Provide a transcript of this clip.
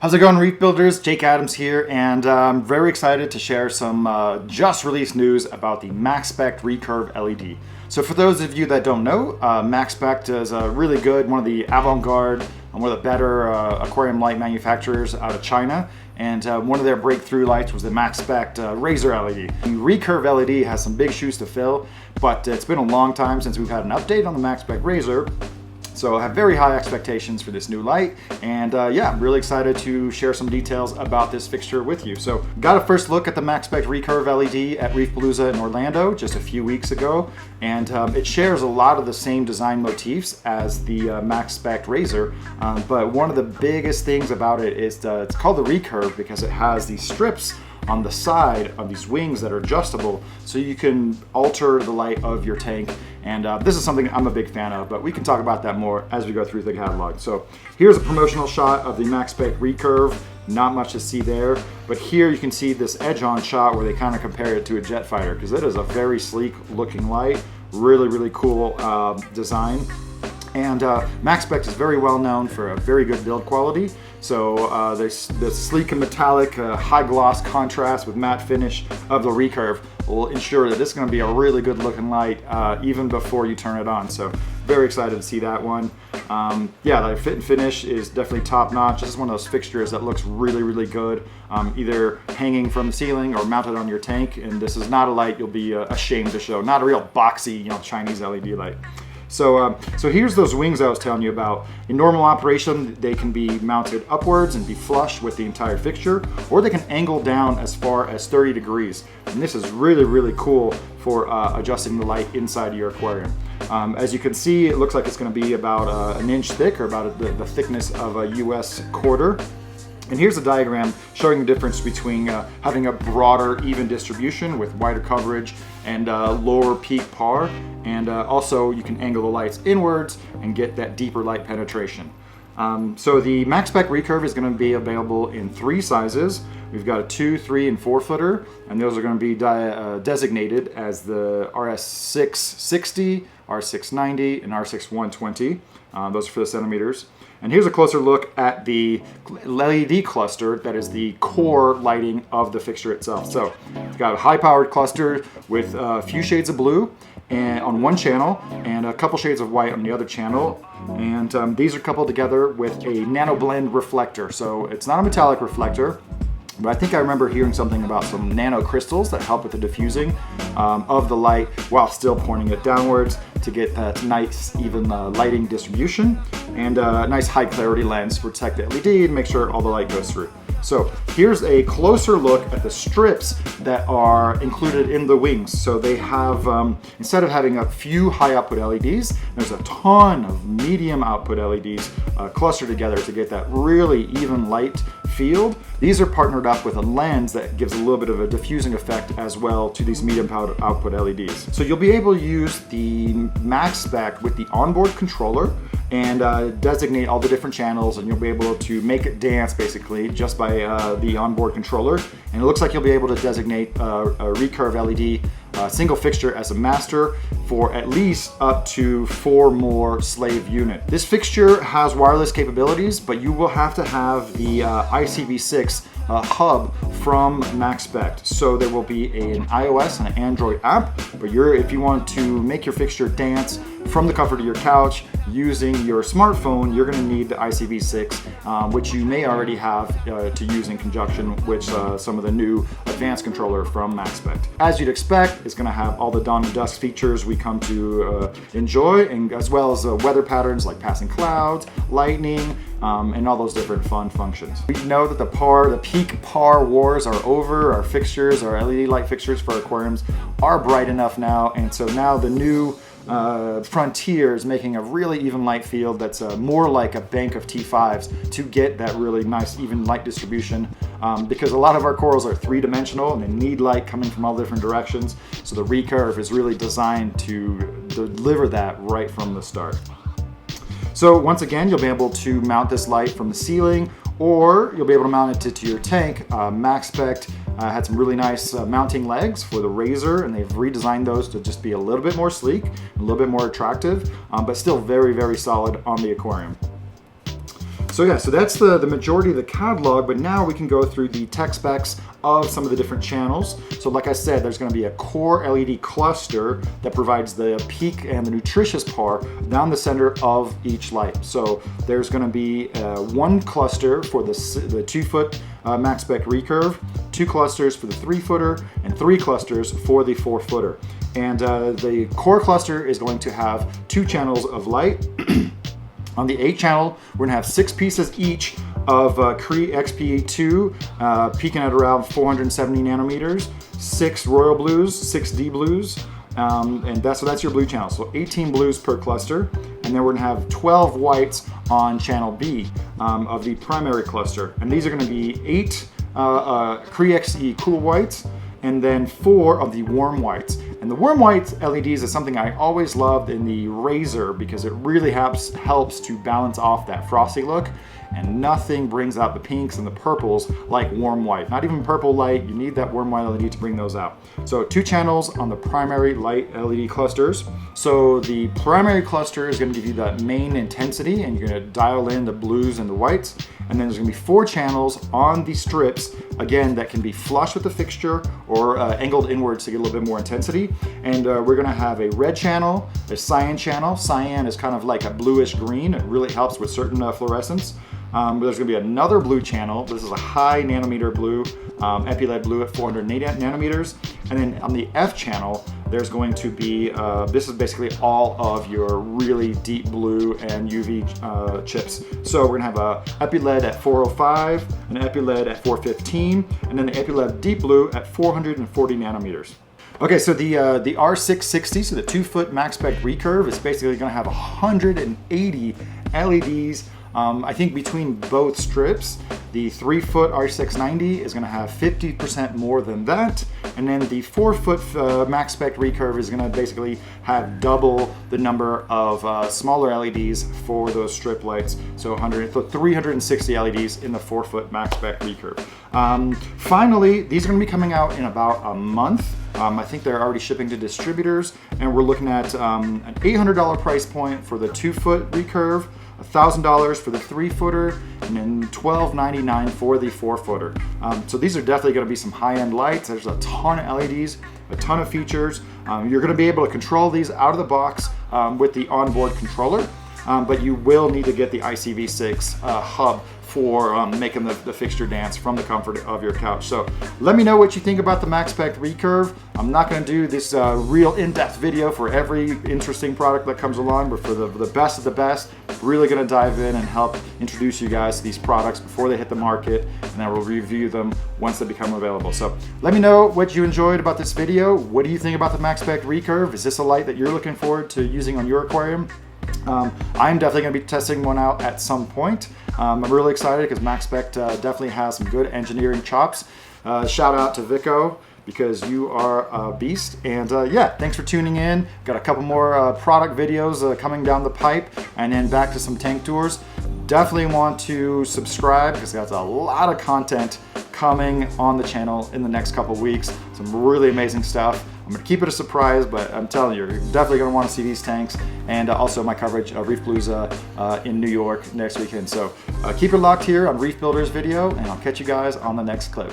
How's it going, Reef Builders? Jake Adams here, and I'm very excited to share some just released news about the Maxspect Recurve LED. So for those of you that don't know, Maxspect is really good, one of the avant-garde and one of the better aquarium light manufacturers out of China. And one of their breakthrough lights was the Maxspect Razor LED. The Recurve LED has some big shoes to fill, but it's been a long time since we've had an update on the Maxspect Razor. So I have very high expectations for this new light, and yeah, I'm really excited to share some details about this fixture with you. So got a first look at the Maxspect Recurve LED at Reef in Orlando just a few weeks ago, and it shares a lot of the same design motifs as the Maxspect Razor, but one of the biggest things about it is it's called the Recurve because it has these strips on the side of these wings that are adjustable, so you can alter the light of your tank. And this is something I'm a big fan of, but we can talk about that more as we go through the catalog. So here's a promotional shot of the Maxspect Recurve. Not much to see there, but here you can see this edge-on shot where they kind of compare it to a jet fighter, because it is a very sleek looking light. Really cool design. And Maxspect is very well known for a very good build quality. So the sleek and metallic high gloss contrast with matte finish of the Recurve will ensure that this is going to be a really good looking light even before you turn it on. So very excited to see that one. Yeah, the fit and finish is definitely top notch. This is one of those fixtures that looks really good, either hanging from the ceiling or mounted on your tank. And this is not a light you'll be ashamed to show. Not a real boxy, Chinese LED light. So here's those wings I was telling you about. In normal operation, they can be mounted upwards and be flush with the entire fixture, or they can angle down as far as 30 degrees. And this is really cool for adjusting the light inside your aquarium. As you can see, it looks like it's going to be about an inch thick, or about the thickness of a US quarter. And here's a diagram showing the difference between having a broader, even distribution with wider coverage and lower peak par. And also you can angle the lights inwards and get that deeper light penetration. So the Maxspect Recurve is going to be available in 3 sizes. We've got a 2, 3, and 4 footer, and those are going to be designated as the RS660, R690, and R6120. Those are for the centimeters. And here's a closer look at the LED cluster that is the core lighting of the fixture itself. So it's got a high-powered cluster with a few shades of blue and on one channel and a couple shades of white on the other channel. And these are coupled together with a nano blend reflector. So it's not a metallic reflector, but I think I remember hearing something about some nano crystals that help with the diffusing of the light while still pointing it downwards to get that nice even lighting distribution, and a nice high clarity lens to protect the LED and make sure all the light goes through. So here's a closer look at the strips that are included in the wings. So they have, instead of having a few high output LEDs, there's a ton of medium output LEDs clustered together to get that really even light field. These are partnered up with a lens that gives a little bit of a diffusing effect as well to these medium output LEDs. So you'll be able to use the Maxspect with the onboard controller and designate all the different channels, and you'll be able to make it dance basically just by the onboard controller. And it looks like you'll be able to designate a Recurve LED single fixture as a master for at least up to 4 more slave units. This fixture has wireless capabilities, but you will have to have the ICV6 hub from Maxspect. So there will be an iOS and an Android app, but if you want to make your fixture dance from the comfort of your couch using your smartphone, you're going to need the ICV6, which you may already have to use in conjunction with some of the new advanced controller from Maxspect. As you'd expect, it's going to have all the dawn and dusk features we come to enjoy, and as well as weather patterns like passing clouds, lightning, and all those different fun functions. We know that the peak par wars are over. Our fixtures, our LED light fixtures for aquariums are bright enough now, and so now the new frontier is making a really even light field that's more like a bank of T5s to get that really nice even light distribution, because a lot of our corals are 3-dimensional and they need light coming from all different directions. So the Recurve is really designed to deliver that right from the start. So once again, you'll be able to mount this light from the ceiling, or you'll be able to mount it to your tank. Maxspect had some really nice mounting legs for the Razor, and they've redesigned those to just be a little bit more sleek, a little bit more attractive, but still very solid on the aquarium. So yeah, so that's the majority of the catalog, but now we can go through the tech specs of some of the different channels. So like I said, there's gonna be a core LED cluster that provides the peak and the nutritious par down the center of each light. So there's gonna be one cluster for the 2-foot Maxspect Recurve, 2 clusters for the 3-footer, and 3 clusters for the 4-footer. And the core cluster is going to have 2 channels of light. On the 8 channel, we're gonna have 6 pieces each of Cree XP2, peaking at around 470 nanometers, 6 Royal Blues, 6 D Blues, and that's your blue channel. So 18 blues per cluster, and then we're gonna have 12 whites on channel B of the primary cluster. And these are gonna be 8 Cree XE cool whites, and then 4 of the warm whites. And the warm white LEDs is something I always loved in the Razor because it really helps to balance off that frosty look, and nothing brings out the pinks and the purples like warm white. Not even purple light, you need that warm white LED to bring those out. So 2 channels on the primary light LED clusters. So the primary cluster is gonna give you that main intensity, and you're gonna dial in the blues and the whites. And then there's gonna be 4 channels on the strips, again, that can be flush with the fixture or angled inwards to get a little bit more intensity. And we're gonna have a red channel, a cyan channel. Cyan is kind of like a bluish green. It really helps with certain fluorescence. There's gonna be another blue channel. This is a high nanometer blue, epi-LED blue at 480 nanometers. And then on the F channel, there's going to be, this is basically all of your really deep blue and UV chips. So we're gonna have a epi-LED at 405, an epi-LED at 415, and then an epi-LED deep blue at 440 nanometers. Okay, so the R660, so the 2-foot Maxspect Recurve, is basically gonna have 180 LEDs. I think between both strips, the 3-foot R690 is gonna have 50% more than that. And then the 4-foot Maxspect Recurve is gonna basically have double the number of smaller LEDs for those strip lights. So 360 LEDs in the 4-foot Maxspect Recurve. Finally, these are gonna be coming out in about a month. I think they're already shipping to distributors, and we're looking at an $800 price point for the 2-foot Recurve, $1,000 for the 3-footer, and then $1,299 for the 4-footer. So these are definitely going to be some high-end lights. There's a ton of LEDs, a ton of features. You're going to be able to control these out of the box with the onboard controller, but you will need to get the ICV6 hub for making the fixture dance from the comfort of your couch. So let me know what you think about the Maxspect Recurve. I'm not gonna do this real in-depth video for every interesting product that comes along, but for the best of the best, really gonna dive in and help introduce you guys to these products before they hit the market, and I will review them once they become available. So let me know what you enjoyed about this video. What do you think about the Maxspect Recurve? Is this a light that you're looking forward to using on your aquarium? I'm definitely going to be testing one out at some point. I'm really excited because Maxspect definitely has some good engineering chops. Shout out to Vico, because you are a beast. And yeah, thanks for tuning in. Got a couple more product videos coming down the pipe, and then back to some tank tours. Definitely want to subscribe because there's a lot of content coming on the channel in the next couple weeks. Some really amazing stuff. I'm gonna keep it a surprise, but I'm telling you, you're definitely gonna wanna see these tanks, and also my coverage of Reef Palooza in New York next weekend. So keep it locked here on Reef Builders video, and I'll catch you guys on the next clip.